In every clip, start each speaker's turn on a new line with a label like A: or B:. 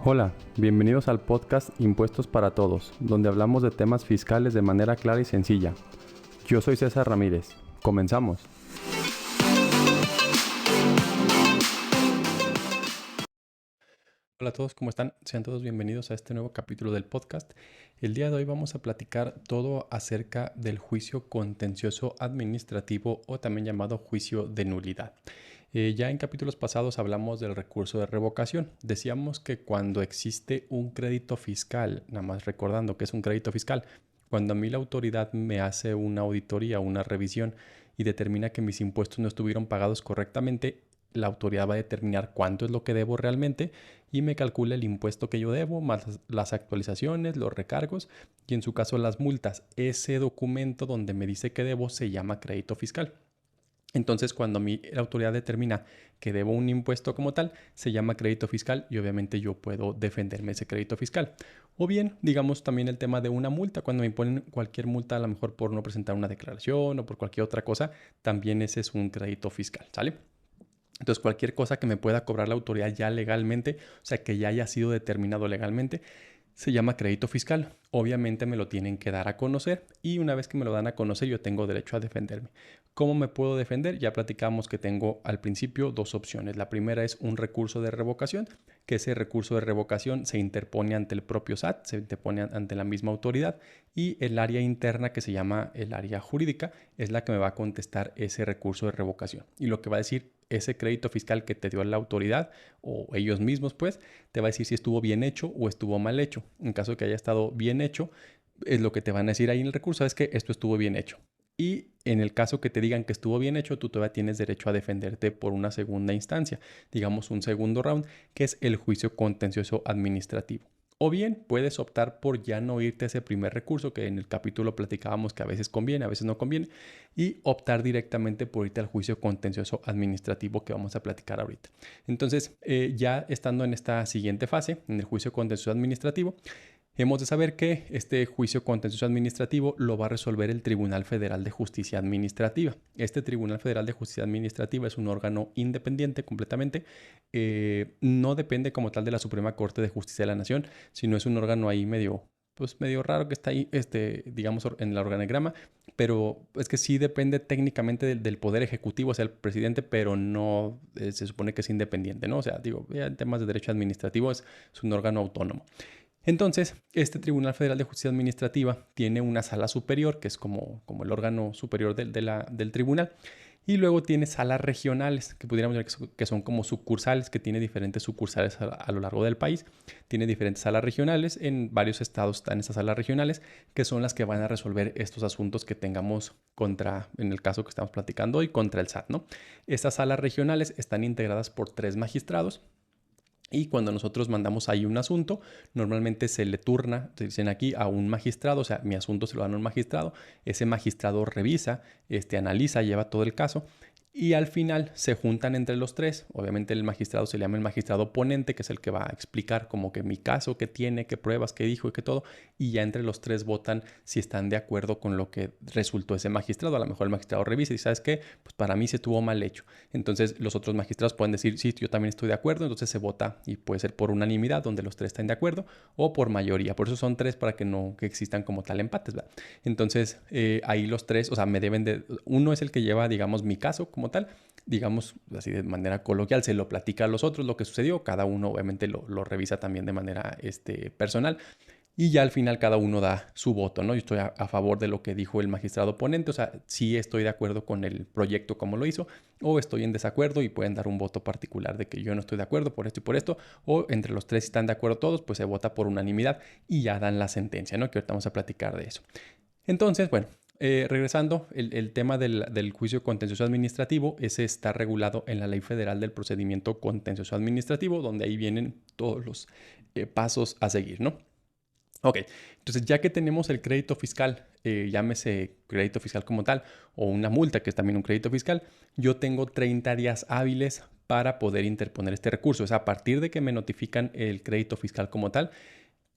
A: Hola, bienvenidos al podcast Impuestos para Todos, donde hablamos de temas fiscales de manera clara y sencilla. Yo soy César Ramírez. Comenzamos. Hola a todos, ¿cómo están? Sean todos bienvenidos a este nuevo capítulo del podcast. El día de hoy vamos a platicar todo acerca del juicio contencioso administrativo o también llamado juicio de nulidad. Ya en capítulos pasados hablamos del recurso de revocación. Decíamos que cuando existe un crédito fiscal, nada más recordando que es un crédito fiscal, cuando a mí la autoridad me hace una auditoría, una revisión y determina que mis impuestos no estuvieron pagados correctamente, la autoridad va a determinar cuánto es lo que debo realmente y me calcula el impuesto que yo debo, más las actualizaciones, los recargos y en su caso las multas. Ese documento donde me dice que debo se llama crédito fiscal. Entonces, cuando la autoridad determina que debo un impuesto como tal, se llama crédito fiscal y obviamente yo puedo defenderme ese crédito fiscal. O bien, digamos también el tema de una multa, cuando me imponen cualquier multa, a lo mejor por no presentar una declaración o por cualquier otra cosa, también ese es un crédito fiscal, ¿sale? Entonces, cualquier cosa que me pueda cobrar la autoridad ya legalmente, o sea, que ya haya sido determinado legalmente, se llama crédito fiscal. Obviamente me lo tienen que dar a conocer y una vez que me lo dan a conocer yo tengo derecho a defenderme. ¿Cómo me puedo defender? Ya platicamos que tengo al principio dos opciones. La primera es un recurso de revocación, que ese recurso de revocación se interpone ante el propio SAT, se interpone ante la misma autoridad y el área interna que se llama el área jurídica es la que me va a contestar ese recurso de revocación. Y lo que va a decir ese crédito fiscal que te dio la autoridad o ellos mismos, pues, te va a decir si estuvo bien hecho o estuvo mal hecho. En caso de que haya estado bien hecho, es lo que te van a decir ahí en el recurso, es que esto estuvo bien hecho. Y en el caso que te digan que estuvo bien hecho, tú todavía tienes derecho a defenderte por una segunda instancia, digamos un segundo round, que es el juicio contencioso administrativo. O bien puedes optar por ya no irte a ese primer recurso, que en el capítulo platicábamos que a veces conviene, a veces no conviene, y optar directamente por irte al juicio contencioso administrativo que vamos a platicar ahorita. Entonces, ya estando en esta siguiente fase, en el juicio contencioso administrativo, hemos de saber que este juicio contencioso administrativo lo va a resolver el Tribunal Federal de Justicia Administrativa. Este Tribunal Federal de Justicia Administrativa es un órgano independiente completamente. No depende como tal de la Suprema Corte de Justicia de la Nación, sino es un órgano ahí medio raro que está ahí, digamos, en el organigrama, pero es que sí depende técnicamente del Poder Ejecutivo, o sea, el presidente, pero no se supone que es independiente, ¿no? O sea, digo, ya en temas de derecho administrativo es un órgano autónomo. Entonces, este Tribunal Federal de Justicia Administrativa tiene una sala superior, que es como el órgano superior del tribunal, y luego tiene salas regionales, que pudiéramos decir que son como sucursales, que tiene diferentes sucursales a lo largo del país. Tiene diferentes salas regionales, en varios estados están esas salas regionales, que son las que van a resolver estos asuntos que tengamos en el caso que estamos platicando hoy, contra el SAT, ¿no? Estas salas regionales están integradas por 3 magistrados. Y cuando nosotros mandamos ahí un asunto, normalmente se le turna, se dicen aquí, a un magistrado, o sea, mi asunto se lo dan a un magistrado, ese magistrado revisa, analiza, lleva todo el caso y al final se juntan entre los 3. Obviamente el magistrado se le llama el magistrado ponente, que es el que va a explicar como que mi caso, qué tiene, qué pruebas, qué dijo y qué todo. Y ya entre los 3 votan si están de acuerdo con lo que resultó ese magistrado. A lo mejor el magistrado revisa y ¿sabes qué? Pues para mí se estuvo mal hecho. Entonces los otros magistrados pueden decir, sí, yo también estoy de acuerdo. Entonces se vota y puede ser por unanimidad, donde los 3 estén de acuerdo, o por mayoría. Por eso son 3 para que no existan como tal empates, ¿verdad? Entonces ahí los 3, o sea, uno es el que lleva, digamos, mi caso como tal, digamos así de manera coloquial, se lo platica a los otros lo que sucedió, cada uno obviamente lo revisa también de manera personal y ya al final cada uno da su voto, ¿no? Yo estoy a favor de lo que dijo el magistrado ponente, o sea, sí estoy de acuerdo con el proyecto como lo hizo, o estoy en desacuerdo y pueden dar un voto particular de que yo no estoy de acuerdo por esto y por esto, o entre los 3 si están de acuerdo todos, pues se vota por unanimidad y ya dan la sentencia, ¿no? Que ahorita vamos a platicar de eso. Entonces, bueno, regresando, el tema del juicio contencioso administrativo, ese está regulado en la Ley Federal del Procedimiento Contencioso Administrativo, donde ahí vienen todos los pasos a seguir, ¿no? Ok, entonces ya que tenemos el crédito fiscal, llámese crédito fiscal como tal, o una multa, que es también un crédito fiscal, yo tengo 30 días hábiles para poder interponer este recurso. O sea, a partir de que me notifican el crédito fiscal como tal,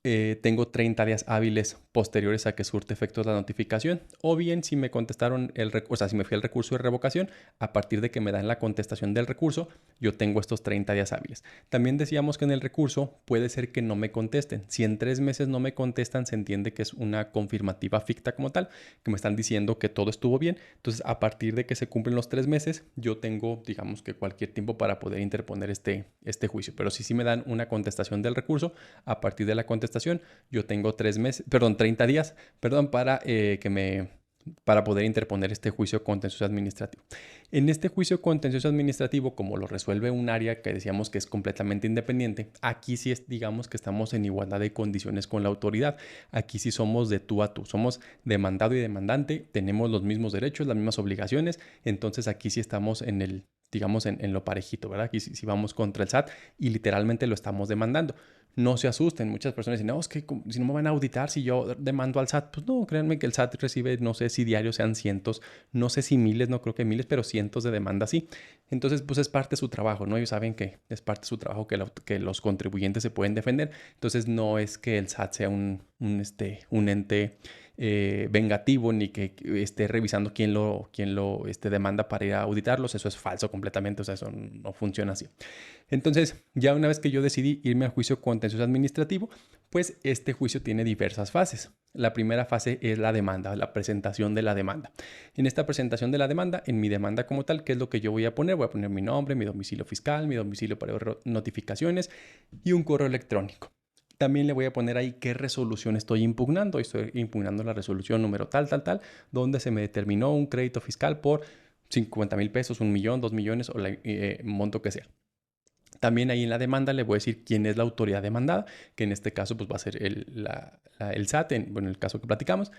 A: tengo 30 días hábiles posteriores a que surte efectos la notificación, o bien si me contestaron el recurso, o sea, si me fui al recurso de revocación, a partir de que me dan la contestación del recurso, yo tengo estos 30 días hábiles. También decíamos que en el recurso puede ser que no me contesten. Si en 3 meses no me contestan, se entiende que es una confirmativa ficta como tal, que me están diciendo que todo estuvo bien. Entonces, a partir de que se cumplen los 3 meses, yo tengo, digamos que cualquier tiempo para poder interponer este juicio. Pero si sí me dan una contestación del recurso, a partir de la contestación, yo tengo 30 días, para poder interponer este juicio contencioso administrativo. En este juicio contencioso administrativo, como lo resuelve un área que decíamos que es completamente independiente, aquí sí digamos que estamos en igualdad de condiciones con la autoridad. Aquí sí somos de tú a tú, somos demandado y demandante, tenemos los mismos derechos, las mismas obligaciones, entonces aquí sí estamos digamos, en lo parejito, ¿verdad? Aquí sí vamos contra el SAT y literalmente lo estamos demandando. No se asusten, muchas personas dicen, no, es que si no me van a auditar si yo demando al SAT. Pues no, créanme que el SAT recibe, no sé si diarios sean cientos, no sé si miles, no creo que miles, pero cientos de demandas sí. Entonces, pues es parte de su trabajo, ¿no? Ellos saben que es parte de su trabajo que los contribuyentes se pueden defender. Entonces, no es que el SAT sea un ente vengativo ni que esté revisando quién lo demanda para ir a auditarlos. Eso es falso completamente, o sea, eso no funciona así. Entonces, ya una vez que yo decidí irme al juicio contencioso administrativo, pues este juicio tiene diversas fases. La primera fase es la demanda, la presentación de la demanda. En esta presentación de la demanda, en mi demanda como tal, ¿qué es lo que yo voy a poner? Voy a poner mi nombre, mi domicilio fiscal, mi domicilio para notificaciones y un correo electrónico. También le voy a poner ahí qué resolución estoy impugnando. Estoy impugnando la resolución número tal, donde se me determinó un crédito fiscal por 50,000 pesos, 1,000,000, 2,000,000 o el monto que sea. También ahí en la demanda le voy a decir quién es la autoridad demandada, que en este caso pues va a ser el SAT, en el caso que platicamos.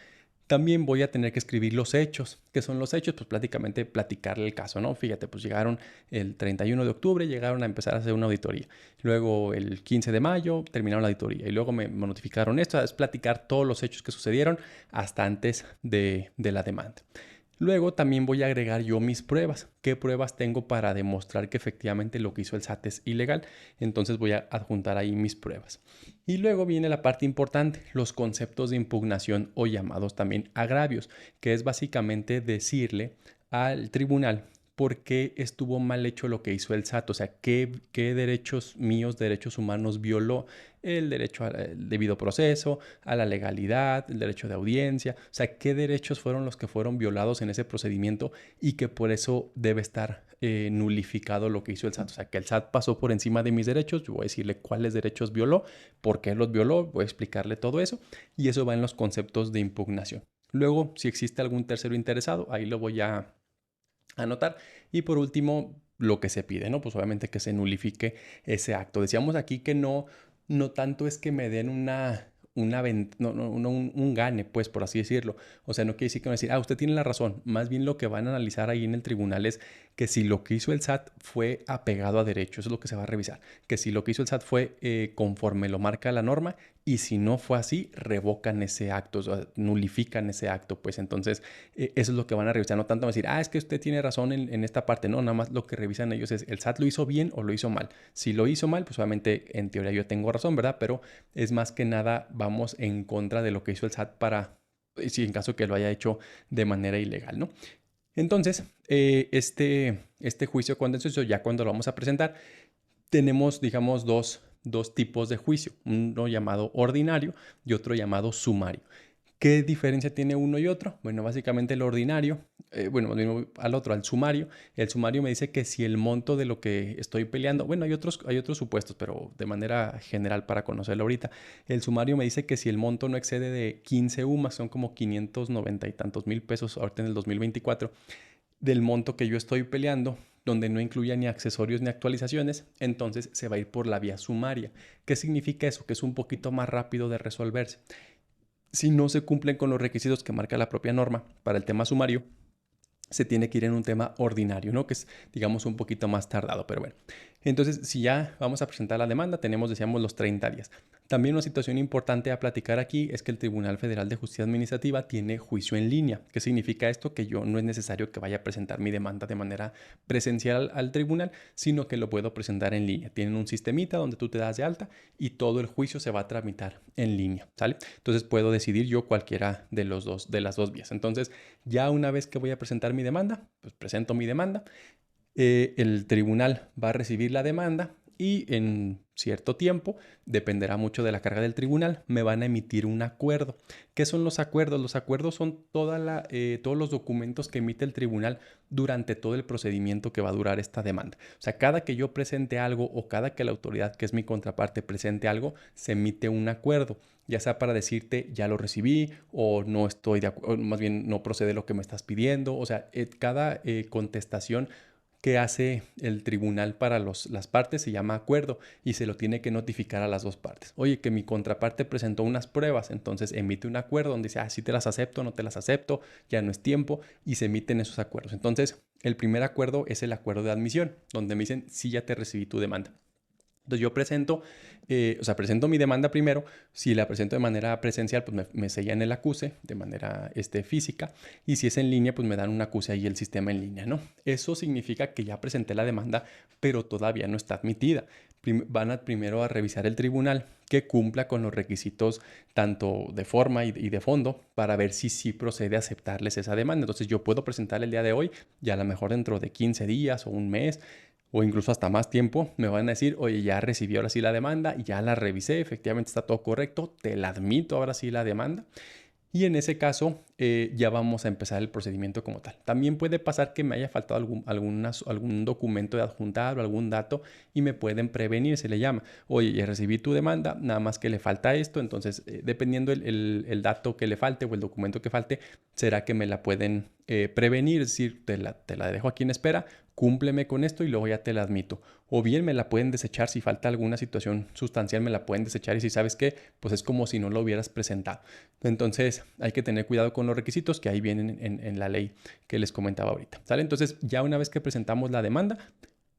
A: También voy a tener que escribir los hechos. ¿Qué son los hechos? Pues prácticamente platicarle el caso, ¿no? Fíjate, pues llegaron el 31 de octubre, llegaron a empezar a hacer una auditoría. Luego el 15 de mayo terminaron la auditoría y luego me notificaron esto. Es platicar todos los hechos que sucedieron hasta antes de la demanda. Luego también voy a agregar yo mis pruebas. ¿Qué pruebas tengo para demostrar que efectivamente lo que hizo el SAT es ilegal? Entonces voy a adjuntar ahí mis pruebas. Y luego viene la parte importante, los conceptos de impugnación o llamados también agravios, que es básicamente decirle al tribunal por qué estuvo mal hecho lo que hizo el SAT, o sea, qué derechos míos, derechos humanos violó, el derecho al debido proceso, a la legalidad, el derecho de audiencia, o sea, qué derechos fueron los que fueron violados en ese procedimiento y que por eso debe estar nulificado lo que hizo el SAT. O sea, que el SAT pasó por encima de mis derechos, yo voy a decirle cuáles derechos violó, por qué los violó, voy a explicarle todo eso y eso va en los conceptos de impugnación. Luego, si existe algún tercero interesado, ahí lo voy a anotar. Y por último, lo que se pide, ¿no? Pues obviamente que se nulifique ese acto. Decíamos aquí que no tanto es que me den un gane, pues, por así decirlo. O sea, no quiere decir que van a decir, usted tiene la razón. Más bien lo que van a analizar ahí en el tribunal es que si lo que hizo el SAT fue apegado a derecho, eso es lo que se va a revisar. Que si lo que hizo el SAT fue conforme lo marca la norma y si no fue así, revocan ese acto, o sea, nulifican ese acto, pues entonces eso es lo que van a revisar. No tanto decir, es que usted tiene razón en esta parte. No, nada más lo que revisan ellos es, ¿el SAT lo hizo bien o lo hizo mal? Si lo hizo mal, pues obviamente en teoría yo tengo razón, ¿verdad? Pero es más que nada vamos en contra de lo que hizo el SAT si en caso que lo haya hecho de manera ilegal, ¿no? Entonces, este juicio contencioso, ya cuando lo vamos a presentar, tenemos, digamos, dos tipos de juicio, uno llamado ordinario y otro llamado sumario. ¿Qué diferencia tiene uno y otro? Bueno, básicamente el ordinario, al otro, al sumario. El sumario me dice que si el monto de lo que estoy peleando, bueno, hay otros supuestos, pero de manera general para conocerlo ahorita, el sumario me dice que si el monto no excede de 15 UMAS, son como 590 y tantos mil pesos ahorita en el 2024, del monto que yo estoy peleando, donde no incluya ni accesorios ni actualizaciones, entonces se va a ir por la vía sumaria. ¿Qué significa eso? Que es un poquito más rápido de resolverse. Si no se cumplen con los requisitos que marca la propia norma para el tema sumario, se tiene que ir en un tema ordinario, ¿no? Que es, digamos, un poquito más tardado, pero bueno. Entonces, si ya vamos a presentar la demanda, tenemos, decíamos, los 30 días. También una situación importante a platicar aquí es que el Tribunal Federal de Justicia Administrativa tiene juicio en línea. ¿Qué significa esto? Que yo no es necesario que vaya a presentar mi demanda de manera presencial al tribunal, sino que lo puedo presentar en línea. Tienen un sistemita donde tú te das de alta y todo el juicio se va a tramitar en línea, ¿sale? Entonces puedo decidir yo cualquiera de las dos vías. Entonces, ya una vez que voy a presentar mi demanda, pues presento mi demanda. El tribunal va a recibir la demanda y en cierto tiempo, dependerá mucho de la carga del tribunal, me van a emitir un acuerdo. ¿Qué son los acuerdos? Los acuerdos son todos los documentos que emite el tribunal durante todo el procedimiento que va a durar esta demanda. O sea, cada que yo presente algo o cada que la autoridad, que es mi contraparte, presente algo, se emite un acuerdo, ya sea para decirte ya lo recibí o no estoy de acuerdo, más bien no procede lo que me estás pidiendo. O sea, cada contestación que hace el tribunal para las partes se llama acuerdo y se lo tiene que notificar a las dos partes. Oye, que mi contraparte presentó unas pruebas, entonces emite un acuerdo donde dice, sí te las acepto, no te las acepto, ya no es tiempo, y se emiten esos acuerdos. Entonces, el primer acuerdo es el acuerdo de admisión, donde me dicen, sí, ya te recibí tu demanda. Entonces yo presento mi demanda primero. Si la presento de manera presencial, pues me sellan el acuse de manera física. Y si es en línea, pues me dan un acuse ahí el sistema en línea, ¿no? Eso significa que ya presenté la demanda, pero todavía no está admitida. Van primero a revisar el tribunal que cumpla con los requisitos tanto de forma y de fondo para ver si sí procede a aceptarles esa demanda. Entonces yo puedo presentar el día de hoy y a lo mejor dentro de 15 días o un mes o incluso hasta más tiempo, me van a decir, oye, ya recibí ahora sí la demanda, ya la revisé, efectivamente está todo correcto, te la admito ahora sí la demanda. Y en ese caso ya vamos a empezar el procedimiento como tal. También puede pasar que me haya faltado algún documento de adjuntar o algún dato y me pueden prevenir, se le llama. Oye, ya recibí tu demanda, nada más que le falta esto. Entonces, dependiendo el dato que le falte o el documento que falte, será que me la pueden prevenir, es decir, te la dejo aquí en espera, cúmpleme con esto y luego ya te la admito. O bien me la pueden desechar si falta alguna situación sustancial, me la pueden desechar y si sabes qué, pues es como si no lo hubieras presentado. Entonces hay que tener cuidado con los requisitos que ahí vienen en la ley que les comentaba ahorita. ¿Sale? Entonces ya una vez que presentamos la demanda,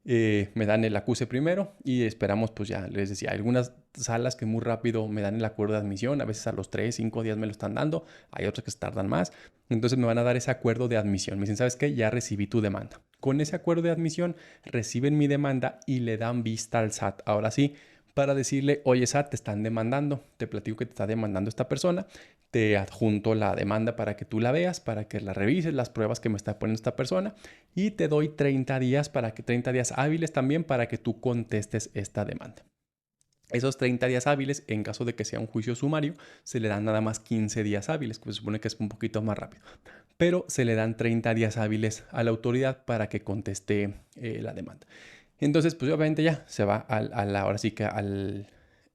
A: me dan el acuse primero y esperamos, pues ya les decía, algunas salas que muy rápido me dan el acuerdo de admisión, a veces a los 3, 5 días me lo están dando, hay otras que se tardan más, entonces me van a dar ese acuerdo de admisión, me dicen, ¿sabes qué? Ya recibí tu demanda. Con ese acuerdo de admisión reciben mi demanda y le dan vista al SAT, ahora sí, para decirle, oye SAT, te están demandando, te platico que te está demandando esta persona, te adjunto la demanda para que tú la veas, para que la revises, las pruebas que me está poniendo esta persona y te doy 30 días 30 días hábiles también para que tú contestes esta demanda. Esos 30 días hábiles, en caso de que sea un juicio sumario, se le dan nada más 15 días hábiles, que se supone que es un poquito más rápido. Pero se le dan 30 días hábiles a la autoridad para que conteste la demanda. Entonces, pues obviamente ya se va ahora sí que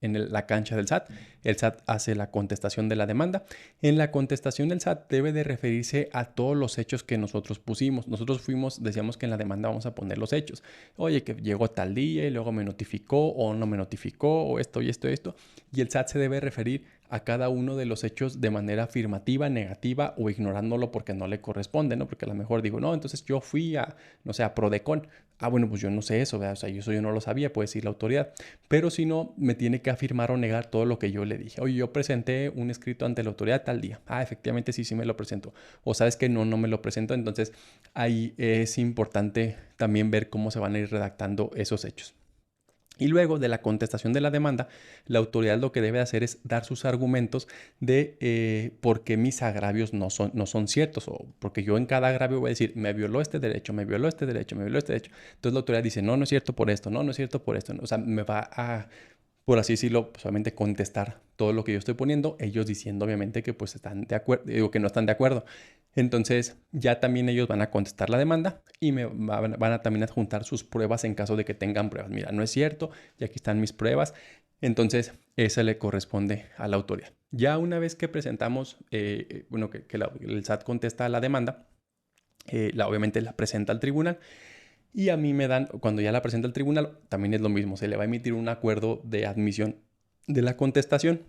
A: la cancha del SAT. El SAT hace la contestación de la demanda. En la contestación del SAT debe de referirse a todos los hechos que nosotros pusimos. Nosotros decíamos que en la demanda vamos a poner los hechos. Oye, que llegó tal día y luego me notificó o no me notificó o esto y esto y esto. Y el SAT se debe referir a cada uno de los hechos de manera afirmativa, negativa o ignorándolo porque no le corresponde, ¿no? Porque a lo mejor digo, no, entonces yo fui no sé, a Prodecon. Bueno, pues yo no sé eso, ¿verdad? O sea, yo no lo sabía, puede decir la autoridad. Pero si no, me tiene que afirmar o negar todo lo que yo le dije. Oye, yo presenté un escrito ante la autoridad tal día. Efectivamente sí me lo presentó. O sabes que no me lo presentó. Entonces, ahí es importante también ver cómo se van a ir redactando esos hechos. Y luego de la contestación de la demanda, la autoridad lo que debe hacer es dar sus argumentos de por qué mis agravios no son ciertos, o porque yo en cada agravio voy a decir, me violó este derecho, me violó este derecho, me violó este derecho. Entonces la autoridad dice, no es cierto por esto, no es cierto por esto. O sea, me va a, por así decirlo, solamente contestar todo lo que yo estoy poniendo, ellos diciendo obviamente que pues están de acuerdo, digo que no están de acuerdo. Entonces ya también ellos van a contestar la demanda y van a también adjuntar sus pruebas en caso de que tengan pruebas. Mira, no es cierto y aquí están mis pruebas. Entonces esa le corresponde a la autoridad. Ya una vez que presentamos, que el SAT contesta la demanda, obviamente la presenta al tribunal. Y a mí me dan, cuando ya la presenta el tribunal, también es lo mismo, se le va a emitir un acuerdo de admisión de la contestación.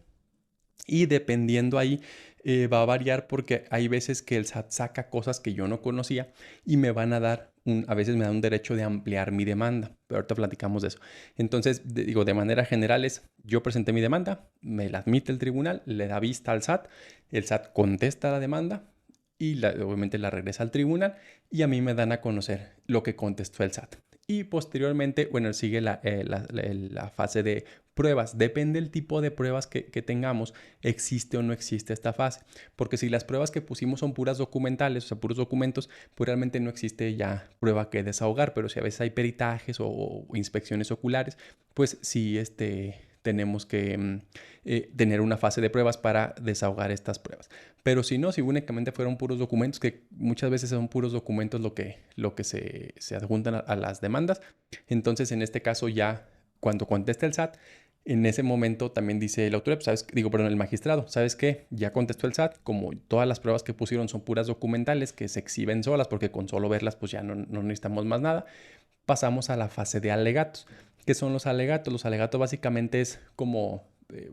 A: Y dependiendo ahí, Va a variar porque hay veces que el SAT saca cosas que yo no conocía y me van a dar a veces me da un derecho de ampliar mi demanda, pero ahorita platicamos de eso. Entonces, digo, de manera general yo presenté mi demanda, me la admite el tribunal, le da vista al SAT, el SAT contesta la demanda y obviamente la regresa al tribunal y a mí me dan a conocer lo que contestó el SAT. Y posteriormente, bueno, sigue la fase de pruebas. Depende del tipo de pruebas que tengamos, existe o no existe esta fase. Porque si las pruebas que pusimos son puras documentales, o sea, puros documentos, pues realmente no existe ya prueba que desahogar. Pero si a veces hay peritajes o inspecciones oculares, pues sí, tenemos que tener una fase de pruebas para desahogar estas pruebas. Pero si no, si únicamente fueron puros documentos, que muchas veces son puros documentos lo que se adjuntan a las demandas, entonces en este caso ya cuando contesta el SAT, en ese momento también dice la autoridad, el magistrado, ¿sabes qué? Ya contestó el SAT, como todas las pruebas que pusieron son puras documentales que se exhiben solas, porque con solo verlas pues ya no necesitamos más nada, pasamos a la fase de alegatos. ¿Qué son los alegatos? Los alegatos básicamente es como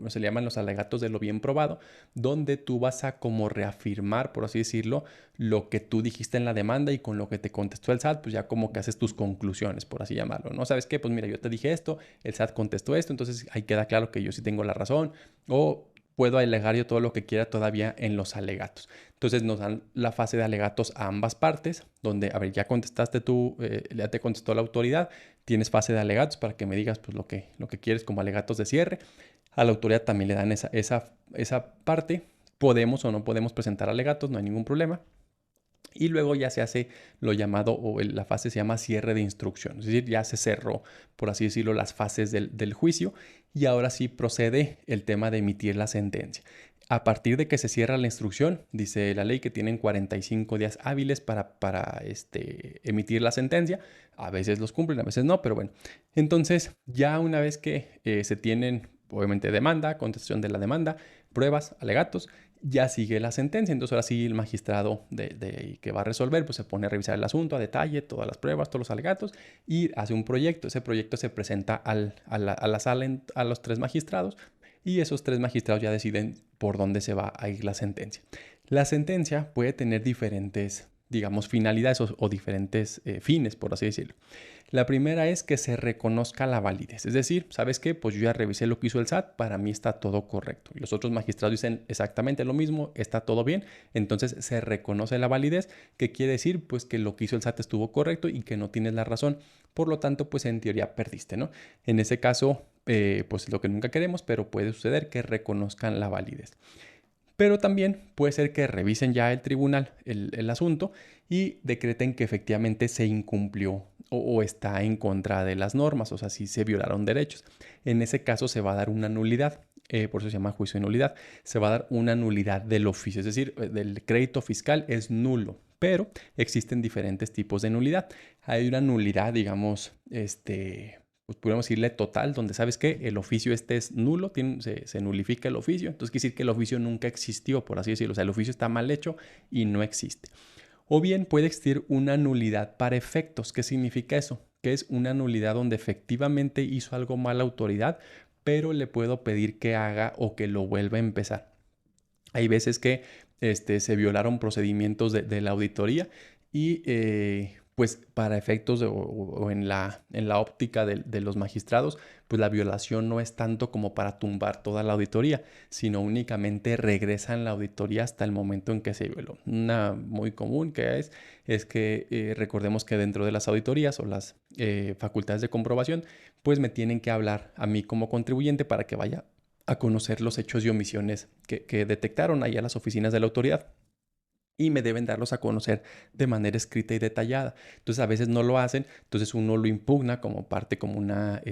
A: se le llaman los alegatos de lo bien probado, donde tú vas a como reafirmar, por así decirlo, lo que tú dijiste en la demanda y con lo que te contestó el SAT, pues ya como que haces tus conclusiones, por así llamarlo, ¿no? ¿Sabes qué? Pues mira, yo te dije esto, el SAT contestó esto, entonces ahí queda claro que yo sí tengo la razón, o puedo alegar yo todo lo que quiera todavía en los alegatos. Entonces nos dan la fase de alegatos a ambas partes, donde, a ver, ya contestaste tú, ya te contestó la autoridad, tienes fase de alegatos para que me digas pues lo que quieres como alegatos de cierre. A la autoridad también le dan esa parte. Podemos o no podemos presentar alegatos, no hay ningún problema. Y luego ya se hace lo llamado, la fase se llama cierre de instrucción. Es decir, ya se cerró, por así decirlo, las fases del juicio y ahora sí procede el tema de emitir la sentencia. A partir de que se cierra la instrucción, dice la ley que tienen 45 días hábiles para emitir la sentencia. A veces los cumplen, a veces no, pero bueno. Entonces, ya una vez que se tienen, obviamente, demanda, contestación de la demanda, pruebas, alegatos, ya sigue la sentencia. Entonces ahora sí el magistrado que va a resolver pues se pone a revisar el asunto a detalle, todas las pruebas, todos los alegatos y hace un proyecto. Ese proyecto se presenta a la sala a los tres magistrados y esos tres magistrados ya deciden por dónde se va a ir la sentencia. La sentencia puede tener diferentes, digamos, finalidades o diferentes fines, por así decirlo. La primera es que se reconozca la validez. Es decir, ¿sabes qué? Pues yo ya revisé lo que hizo el SAT, para mí está todo correcto. Y los otros magistrados dicen exactamente lo mismo, está todo bien. Entonces se reconoce la validez, que quiere decir pues que lo que hizo el SAT estuvo correcto y que no tienes la razón. Por lo tanto, pues en teoría perdiste, ¿no? En ese caso, pues es lo que nunca queremos, pero puede suceder que reconozcan la validez. Pero también puede ser que revisen ya el tribunal el asunto y decreten que efectivamente se incumplió o está en contra de las normas, o sea, si se violaron derechos. En ese caso se va a dar una nulidad, por eso se llama juicio de nulidad. Se va a dar una nulidad del oficio, es decir, del crédito fiscal es nulo, pero existen diferentes tipos de nulidad. Hay una nulidad, digamos, pues podríamos decirle total, donde sabes que el oficio es nulo, se nulifica el oficio, entonces quiere decir que el oficio nunca existió, por así decirlo, o sea, el oficio está mal hecho y no existe. O bien puede existir una nulidad para efectos. ¿Qué significa eso? Que es una nulidad donde efectivamente hizo algo mal la autoridad, pero le puedo pedir que haga o que lo vuelva a empezar. Hay veces que se violaron procedimientos de la auditoría y pues para efectos o en la óptica de los magistrados, pues la violación no es tanto como para tumbar toda la auditoría, sino únicamente regresan la auditoría hasta el momento en que se violó. Una muy común que es que recordemos que dentro de las auditorías o las facultades de comprobación, pues me tienen que hablar a mí como contribuyente para que vaya a conocer los hechos y omisiones que detectaron ahí a las oficinas de la autoridad y me deben darlos a conocer de manera escrita y detallada. Entonces a veces no lo hacen, entonces uno lo impugna como parte, como una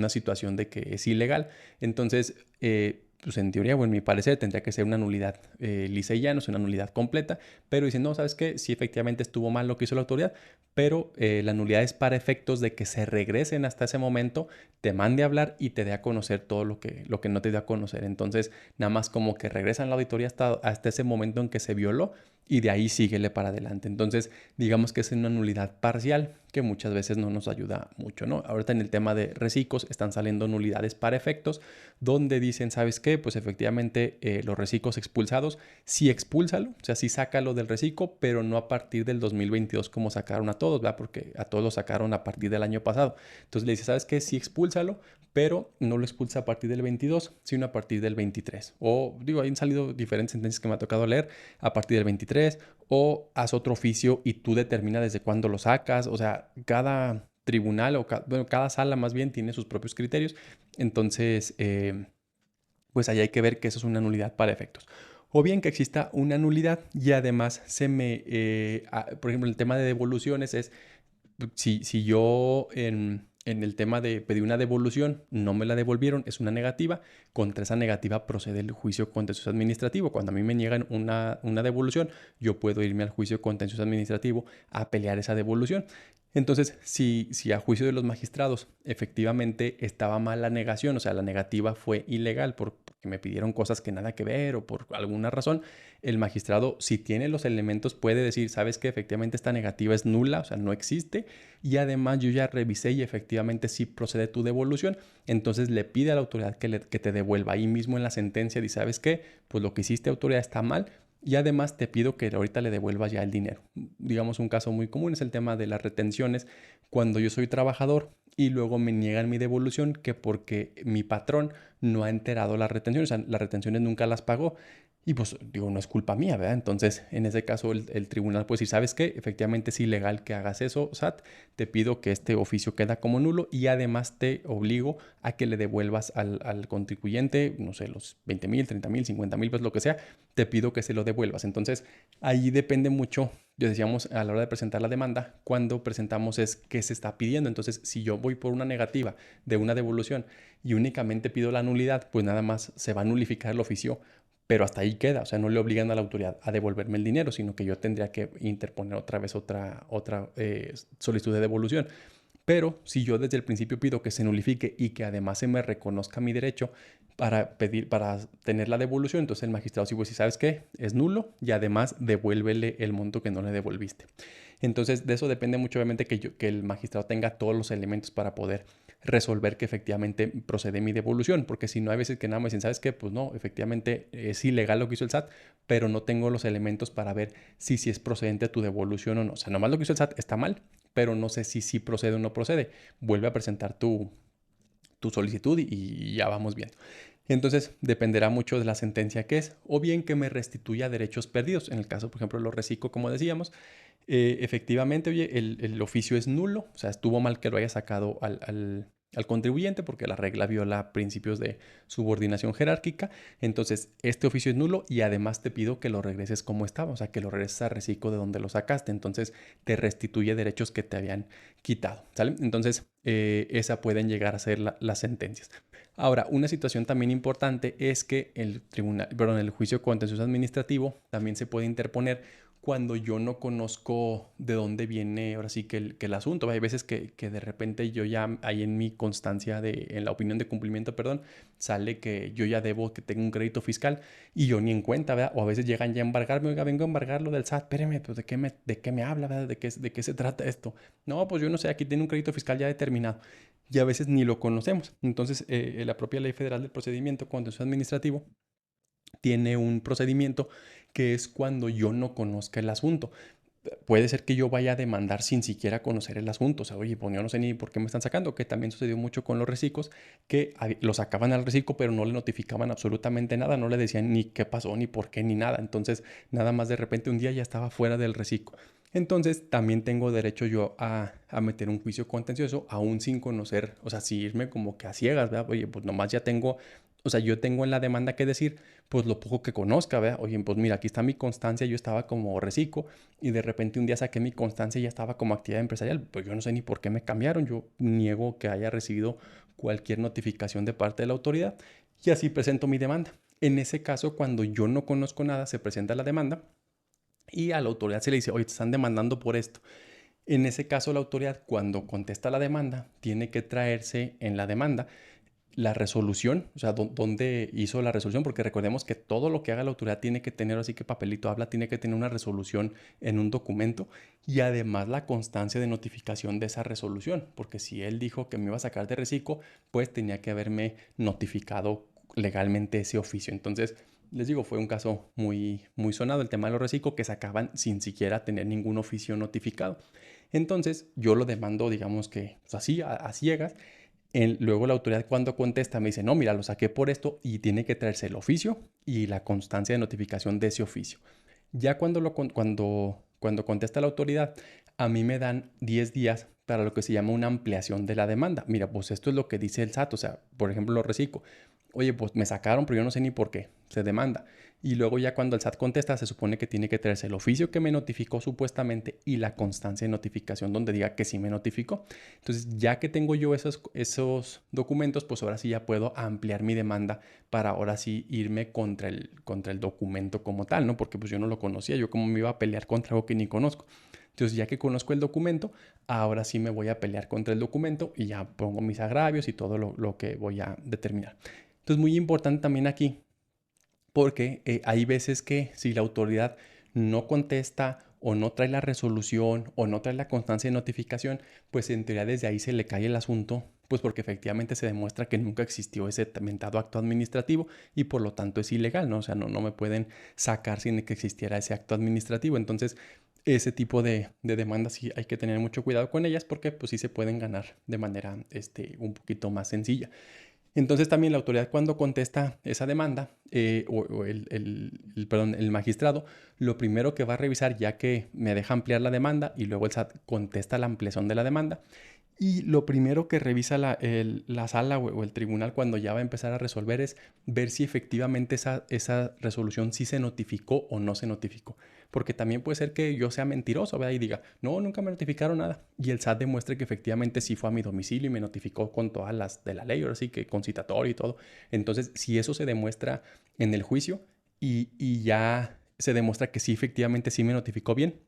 A: situación de que es ilegal. Entonces, pues en teoría, o en mi parecer, tendría que ser una nulidad lisa y llana, una nulidad completa, pero dicen, no, ¿sabes qué? Sí, efectivamente estuvo mal lo que hizo la autoridad, pero la nulidad es para efectos de que se regresen hasta ese momento, te mande a hablar y te dé a conocer todo lo que no te dio a conocer. Entonces, nada más como que regresan la auditoría hasta ese momento en que se violó y de ahí síguele para adelante. Entonces, digamos que es una nulidad parcial que muchas veces no nos ayuda mucho, ¿no? Ahorita en el tema de reciclos están saliendo nulidades para efectos donde dicen, ¿sabes qué? Pues efectivamente los reciclos expulsados, sí expúlsalo, o sea, sí sácalo del reciclo, pero no a partir del 2022 como sacaron a todos, ¿verdad? Porque a todos lo sacaron a partir del año pasado. Entonces le dice, ¿sabes qué? Sí expúlsalo, pero no lo expulsa a partir del 22, sino a partir del 23. O digo, ahí han salido diferentes sentencias que me ha tocado leer a partir del 23, o haz otro oficio y tú determina desde cuándo lo sacas. O sea, cada tribunal o bueno, cada sala más bien tiene sus propios criterios. Entonces, pues ahí hay que ver que eso es una nulidad para efectos. O bien que exista una nulidad y además por ejemplo, el tema de devoluciones es si yo en el tema de pedir una devolución no me la devolvieron, es una negativa, contra esa negativa procede el juicio contencioso administrativo. Cuando a mí me niegan una devolución, yo puedo irme al juicio contencioso administrativo a pelear esa devolución. Entonces, si a juicio de los magistrados efectivamente estaba mal la negación, o sea, la negativa fue ilegal porque me pidieron cosas que nada que ver o por alguna razón, el magistrado, si tiene los elementos, puede decir, sabes que efectivamente esta negativa es nula, o sea, no existe, y además yo ya revisé y efectivamente sí procede tu devolución, entonces le pide a la autoridad que te devuelva. Ahí mismo en la sentencia dice, ¿sabes qué? Pues lo que hiciste, autoridad, está mal, y además te pido que ahorita le devuelvas ya el dinero. Digamos, un caso muy común es el tema de las retenciones. Cuando yo soy trabajador y luego me niegan mi devolución, que porque mi patrón no ha enterado las retenciones, o sea, las retenciones nunca las pagó. Y pues digo, no es culpa mía, ¿verdad? Entonces, en ese caso, el tribunal puede decir, ¿sabes qué? Efectivamente es ilegal que hagas eso, SAT. Te pido que este oficio queda como nulo y además te obligo a que le devuelvas al contribuyente, no sé, los 20,000, 30,000, 50,000, pues lo que sea, te pido que se lo devuelvas. Entonces, ahí depende mucho, ya decíamos, a la hora de presentar la demanda, cuando presentamos es qué se está pidiendo. Entonces, si yo voy por una negativa de una devolución y únicamente pido la nulidad, pues nada más se va a nulificar el oficio, pero hasta ahí queda. O sea, no le obligan a la autoridad a devolverme el dinero, sino que yo tendría que interponer otra vez otra solicitud de devolución. Pero si yo desde el principio pido que se nulifique y que además se me reconozca mi derecho para tener la devolución, entonces el magistrado sí, pues si sabes qué, es nulo y además devuélvele el monto que no le devolviste. Entonces de eso depende mucho obviamente que el magistrado tenga todos los elementos para poder resolver que efectivamente procede mi devolución, porque si no hay veces que nada más dicen, ¿sabes qué? Pues no, efectivamente es ilegal lo que hizo el SAT, pero no tengo los elementos para ver si es procedente tu devolución o no. O sea, nomás lo que hizo el SAT está mal, pero no sé si procede o no procede. Vuelve a presentar tu solicitud y ya vamos viendo. Entonces dependerá mucho de la sentencia que es, o bien que me restituya derechos perdidos. En el caso, por ejemplo, de los reciclo, como decíamos, efectivamente, oye, el oficio es nulo, o sea, estuvo mal que lo haya sacado al contribuyente porque la regla viola principios de subordinación jerárquica. Entonces, este oficio es nulo y además te pido que lo regreses como estaba, o sea, que lo regreses a reciclo de donde lo sacaste. Entonces, te restituye derechos que te habían quitado, ¿sale? Entonces, esa pueden llegar a ser las sentencias. Ahora, una situación también importante es que el juicio contencioso administrativo también se puede interponer cuando yo no conozco de dónde viene ahora sí que el asunto. Hay veces que de repente yo ya, ahí en mi constancia, en la opinión de cumplimiento, perdón, sale que yo ya debo, que tengo un crédito fiscal y yo ni en cuenta, ¿verdad? O a veces llegan ya a embargarme, oiga, vengo a embargar lo del SAT, espéreme, pues ¿de qué me habla, ¿verdad? ¿De qué se trata esto? No, pues yo no sé, aquí tiene un crédito fiscal ya determinado y a veces ni lo conocemos. Entonces, la propia Ley Federal del Procedimiento Contencioso Administrativo tiene un procedimiento que es cuando yo no conozca el asunto. Puede ser que yo vaya a demandar sin siquiera conocer el asunto. O sea, oye, pues yo no sé ni por qué me están sacando, que también sucedió mucho con los reciclos, que los sacaban al reciclo, pero no le notificaban absolutamente nada, no le decían ni qué pasó, ni por qué, ni nada. Entonces, nada más de repente un día ya estaba fuera del reciclo. Entonces, también tengo derecho yo a meter un juicio contencioso, aún sin conocer, o sea, sin irme como que a ciegas, ¿verdad? Oye, pues nomás ya tengo, o sea, yo tengo en la demanda que decir, pues lo poco que conozca, ¿verdad? Oye, pues mira, aquí está mi constancia, yo estaba como reciclo y de repente un día saqué mi constancia y ya estaba como actividad empresarial. Pues yo no sé ni por qué me cambiaron, yo niego que haya recibido cualquier notificación de parte de la autoridad y así presento mi demanda. En ese caso, cuando yo no conozco nada, se presenta la demanda y a la autoridad se le dice, oye, te están demandando por esto. En ese caso, la autoridad, cuando contesta la demanda, tiene que traerse en la demanda la resolución, o sea, dónde hizo la resolución, porque recordemos que todo lo que haga la autoridad tiene que tener, así que papelito habla, tiene que tener una resolución en un documento y además la constancia de notificación de esa resolución, porque si él dijo que me iba a sacar de reciclo, pues tenía que haberme notificado legalmente ese oficio. Entonces, les digo, fue un caso muy sonado el tema de los reciclos que sacaban sin siquiera tener ningún oficio notificado. Entonces, yo lo demando, digamos que pues, así, a ciegas. Luego la autoridad cuando contesta me dice, no, mira, lo saqué por esto y tiene que traerse el oficio y la constancia de notificación de ese oficio. Ya cuando contesta la autoridad, a mí me dan 10 días para lo que se llama una ampliación de la demanda. Mira, pues esto es lo que dice el SAT, o sea, por ejemplo, lo reciclo. Oye, pues me sacaron, pero yo no sé ni por qué. Se demanda. Y luego ya cuando el SAT contesta, se supone que tiene que traerse el oficio que me notificó supuestamente y la constancia de notificación donde diga que sí me notificó. Entonces, ya que tengo yo esos documentos, pues ahora sí ya puedo ampliar mi demanda para ahora sí irme contra el documento como tal, ¿no? Porque pues yo no lo conocía, yo como me iba a pelear contra algo que ni conozco. Entonces, ya que conozco el documento, ahora sí me voy a pelear contra el documento y ya pongo mis agravios y todo lo que voy a determinar. Entonces, muy importante también aquí, porque hay veces que si la autoridad no contesta o no trae la resolución o no trae la constancia de notificación, pues en teoría desde ahí se le cae el asunto, pues porque efectivamente se demuestra que nunca existió ese mentado acto administrativo y por lo tanto es ilegal, ¿no? O sea, no me pueden sacar sin que existiera ese acto administrativo. Entonces, ese tipo de demandas sí hay que tener mucho cuidado con ellas porque pues sí se pueden ganar de manera un poquito más sencilla. Entonces también la autoridad cuando contesta esa demanda, perdón, el magistrado, lo primero que va a revisar ya que me deja ampliar la demanda y luego el SAT contesta la ampliación de la demanda, y lo primero que revisa la sala o el tribunal cuando ya va a empezar a resolver es ver si efectivamente esa resolución sí se notificó o no se notificó. Porque también puede ser que yo sea mentiroso, ¿verdad? Y diga, no, nunca me notificaron nada. Y el SAT demuestre que efectivamente sí fue a mi domicilio y me notificó con todas las de la ley, ahora sí que con citatorio y todo. Entonces, si eso se demuestra en el juicio y ya se demuestra que sí, efectivamente sí me notificó bien,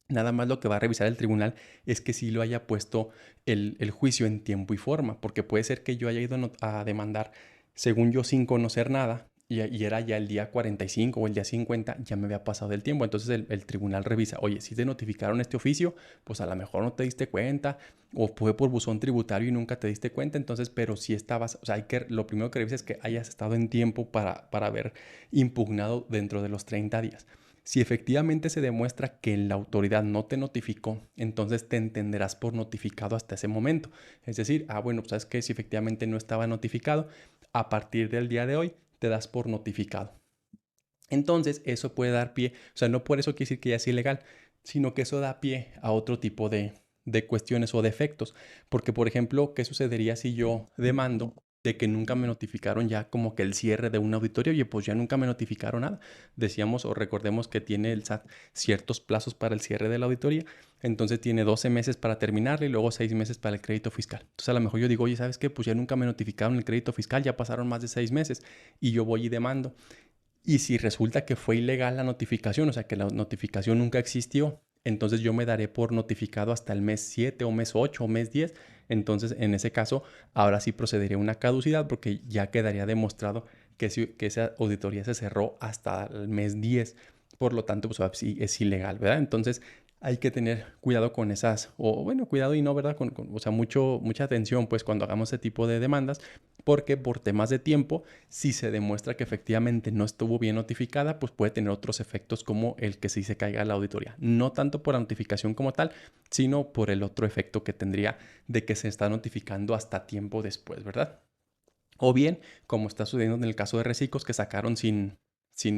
A: nada más lo que va a revisar el tribunal es que sí lo haya puesto el juicio en tiempo y forma, porque puede ser que yo haya ido a demandar, según yo, sin conocer nada, y era ya el día 45 o el día 50, ya me había pasado el tiempo. Entonces el tribunal revisa, oye, si te notificaron este oficio, pues a lo mejor no te diste cuenta, o fue por buzón tributario y nunca te diste cuenta, entonces, pero si estabas, o sea, lo primero que revisa es que hayas estado en tiempo para haber impugnado dentro de los 30 días. Si efectivamente se demuestra que la autoridad no te notificó, entonces te entenderás por notificado hasta ese momento. Es decir, bueno, pues sabes que si efectivamente no estaba notificado, a partir del día de hoy te das por notificado. Entonces, eso puede dar pie, o sea, no por eso quiere decir que ya es ilegal, sino que eso da pie a otro tipo de cuestiones o defectos. Porque, por ejemplo, ¿qué sucedería si yo demando de que nunca me notificaron ya como que el cierre de una auditoría? Oye, pues ya nunca me notificaron nada. Decíamos o recordemos que tiene el SAT ciertos plazos para el cierre de la auditoría. Entonces tiene 12 meses para terminarla y luego 6 meses para el crédito fiscal. Entonces a lo mejor yo digo, oye, ¿sabes qué? Pues ya nunca me notificaron el crédito fiscal, ya pasaron más de 6 meses y yo voy y demando. Y si resulta que fue ilegal la notificación, o sea que la notificación nunca existió, entonces yo me daré por notificado hasta el mes 7 o mes 8 o mes 10. Entonces, en ese caso, ahora sí procedería a una caducidad porque ya quedaría demostrado que esa auditoría se cerró hasta el mes 10. Por lo tanto, pues sí es ilegal, ¿verdad? Entonces, hay que tener cuidado con esas, o bueno, cuidado y no, ¿verdad? O sea, mucha atención, pues, cuando hagamos ese tipo de demandas, porque por temas de tiempo, si se demuestra que efectivamente no estuvo bien notificada, pues puede tener otros efectos como el que sí se caiga la auditoría. No tanto por la notificación como tal, sino por el otro efecto que tendría de que se está notificando hasta tiempo después, ¿verdad? O bien, como está sucediendo en el caso de Recicos, que sacaron sin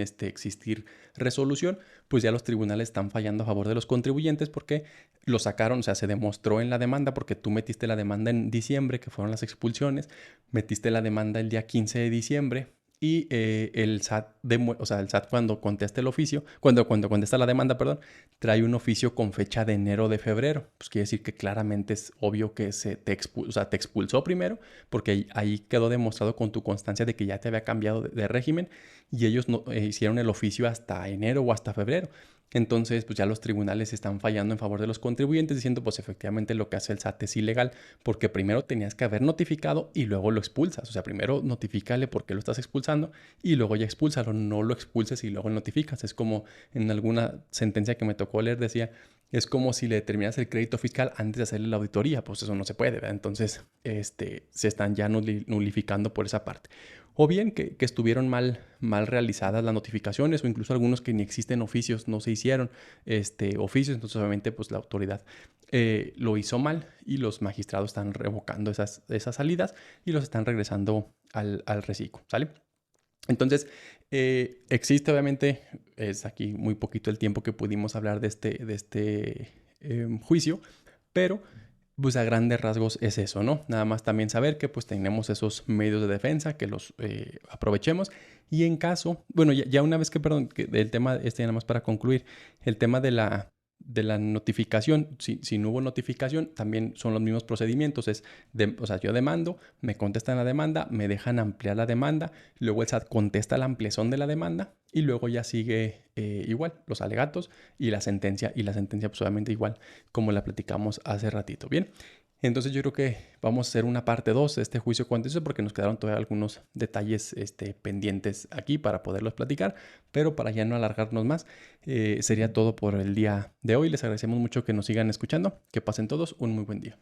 A: existir resolución, pues ya los tribunales están fallando a favor de los contribuyentes porque lo sacaron, o sea, se demostró en la demanda porque tú metiste la demanda en diciembre, que fueron las expulsiones, metiste la demanda el día 15 de diciembre y el SAT, o sea, el SAT cuando contesta el oficio, cuando contesta la demanda, perdón, trae un oficio con fecha de enero de febrero. Pues quiere decir que claramente es obvio que o sea, te expulsó primero porque ahí quedó demostrado con tu constancia de que ya te había cambiado de régimen y ellos no, hicieron el oficio hasta enero o hasta febrero. Entonces, pues ya los tribunales están fallando en favor de los contribuyentes diciendo, pues efectivamente lo que hace el SAT es ilegal, porque primero tenías que haber notificado y luego lo expulsas. O sea, primero notifícale por qué lo estás expulsando y luego ya expúlsalo, no lo expulses y luego notificas. Es como en alguna sentencia que me tocó leer decía, es como si le determinas el crédito fiscal antes de hacerle la auditoría, pues eso no se puede, ¿verdad? Entonces, se están ya nulificando por esa parte. O bien que estuvieron mal realizadas las notificaciones o incluso algunos que ni existen oficios, no se hicieron oficios, entonces obviamente pues la autoridad lo hizo mal y los magistrados están revocando esas salidas y los están regresando al reciclo, ¿sale? Entonces, existe obviamente, es aquí muy poquito el tiempo que pudimos hablar de este juicio, pero pues a grandes rasgos es eso, ¿no? Nada más también saber que pues tenemos esos medios de defensa, que los aprovechemos y en caso, bueno, ya una vez que, perdón, que el tema, nada más para concluir, el tema de la notificación, si no hubo notificación, también son los mismos procedimientos, o sea, yo demando, me contestan la demanda, me dejan ampliar la demanda, luego el SAT contesta la ampliación de la demanda y luego ya sigue igual los alegatos y la sentencia pues obviamente igual como la platicamos hace ratito, ¿bien? Entonces yo creo que vamos a hacer una parte 2 de este juicio contencioso porque nos quedaron todavía algunos detalles pendientes aquí para poderlos platicar, pero para ya no alargarnos más, sería todo por el día de hoy. Les agradecemos mucho que nos sigan escuchando, que pasen todos un muy buen día.